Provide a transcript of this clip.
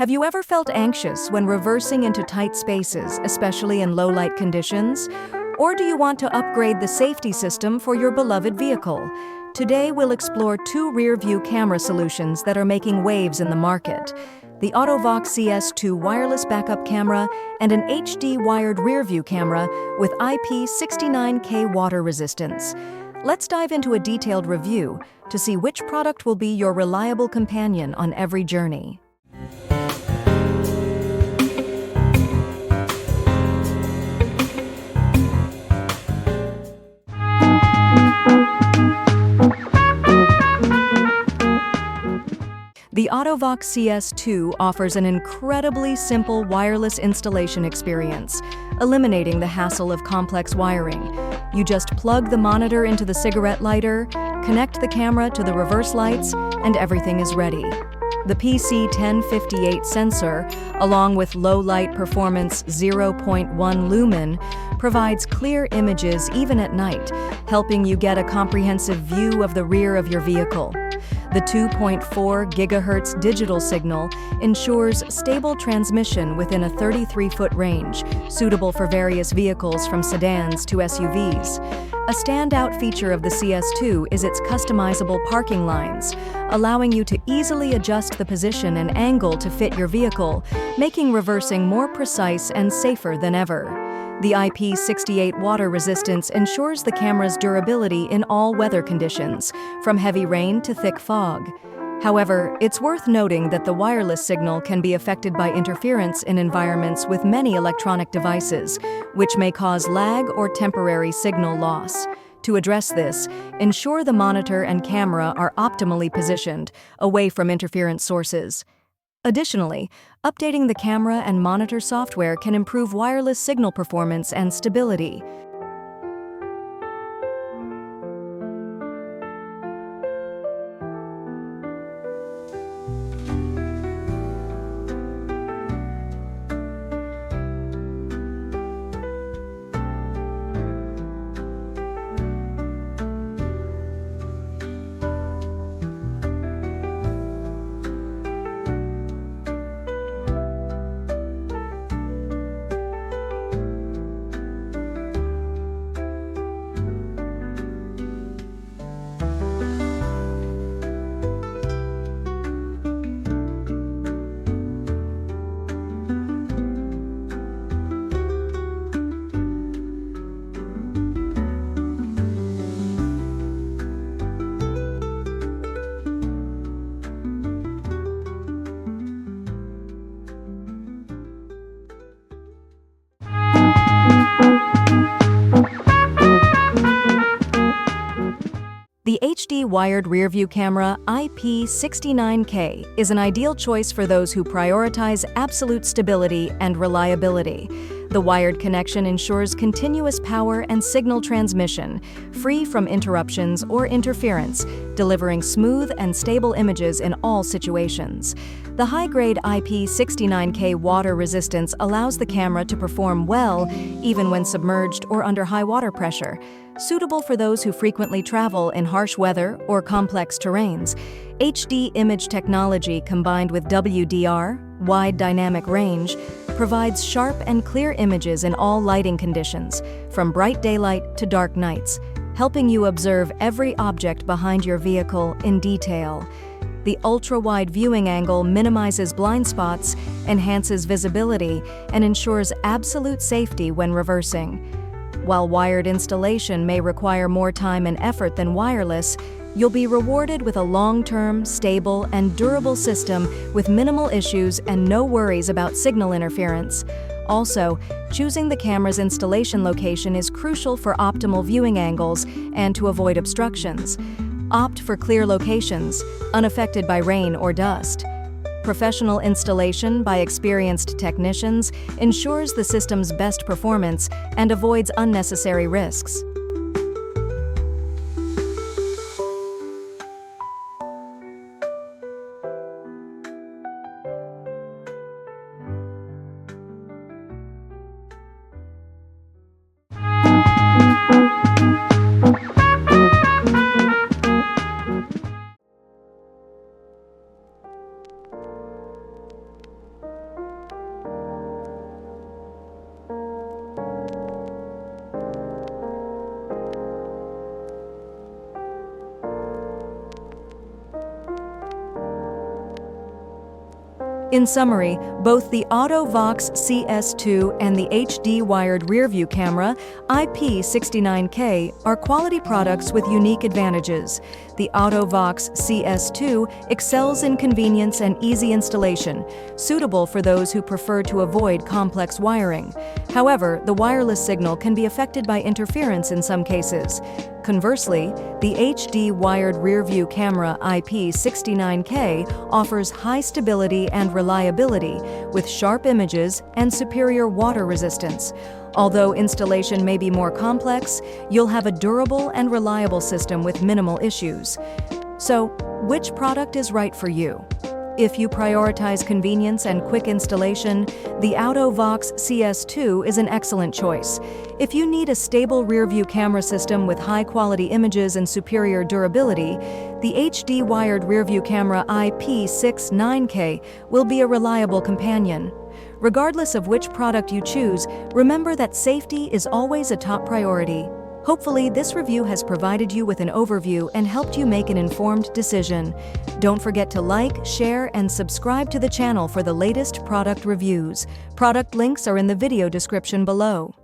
Have you ever felt anxious when reversing into tight spaces, especially in low-light conditions? Or do you want to upgrade the safety system for your beloved vehicle? Today we'll explore two rear-view camera solutions that are making waves in the market: the AUTO-VOX CS-2 wireless backup camera and an HD wired rear-view camera with IP69K water resistance. Let's dive into a detailed review to see which product will be your reliable companion on every journey. The AUTO-VOX CS-2 offers an incredibly simple wireless installation experience, eliminating the hassle of complex wiring. You just plug the monitor into the cigarette lighter, connect the camera to the reverse lights, and everything is ready. The PC1058 sensor, along with low-light performance 0.1 lumen, provides clear images even at night, helping you get a comprehensive view of the rear of your vehicle. The 2.4 GHz digital signal ensures stable transmission within a 33-foot range, suitable for various vehicles from sedans to SUVs. A standout feature of the CS-2 is its customizable parking lines, allowing you to easily adjust the position and angle to fit your vehicle, making reversing more precise and safer than ever. The IP68 water resistance ensures the camera's durability in all weather conditions, from heavy rain to thick fog. However, it's worth noting that the wireless signal can be affected by interference in environments with many electronic devices, which may cause lag or temporary signal loss. To address this, ensure the monitor and camera are optimally positioned, away from interference sources. Additionally, updating the camera and monitor software can improve wireless signal performance and stability. The HD wired rearview camera IP69K is an ideal choice for those who prioritize absolute stability and reliability. The wired connection ensures continuous power and signal transmission, free from interruptions or interference, delivering smooth and stable images in all situations. The high-grade IP69K water resistance allows the camera to perform well even when submerged or under high water pressure. Suitable for those who frequently travel in harsh weather or complex terrains, HD image technology combined with WDR, wide dynamic range, provides sharp and clear images in all lighting conditions, from bright daylight to dark nights, helping you observe every object behind your vehicle in detail. The ultra-wide viewing angle minimizes blind spots, enhances visibility, and ensures absolute safety when reversing. While wired installation may require more time and effort than wireless, you'll be rewarded with a long-term, stable, and durable system with minimal issues and no worries about signal interference. Also, choosing the camera's installation location is crucial for optimal viewing angles and to avoid obstructions. Opt for clear locations, unaffected by rain or dust. Professional installation by experienced technicians ensures the system's best performance and avoids unnecessary risks. In summary, both the AUTO-VOX CS-2 and the HD wired rearview camera IP69K are quality products with unique advantages. The AUTO-VOX CS-2 excels in convenience and easy installation, suitable for those who prefer to avoid complex wiring. However, the wireless signal can be affected by interference in some cases. Conversely, the HD wired rearview camera IP69K offers high stability and reliability with sharp images and superior water resistance. Although installation may be more complex, you'll have a durable and reliable system with minimal issues. So, which product is right for you? If you prioritize convenience and quick installation, the AUTO-VOX CS-2 is an excellent choice. If you need a stable rearview camera system with high-quality images and superior durability, the HD wired rearview camera IP69K will be a reliable companion. Regardless of which product you choose, remember that safety is always a top priority. Hopefully, this review has provided you with an overview and helped you make an informed decision. Don't forget to like, share, and subscribe to the channel for the latest product reviews. Product links are in the video description below.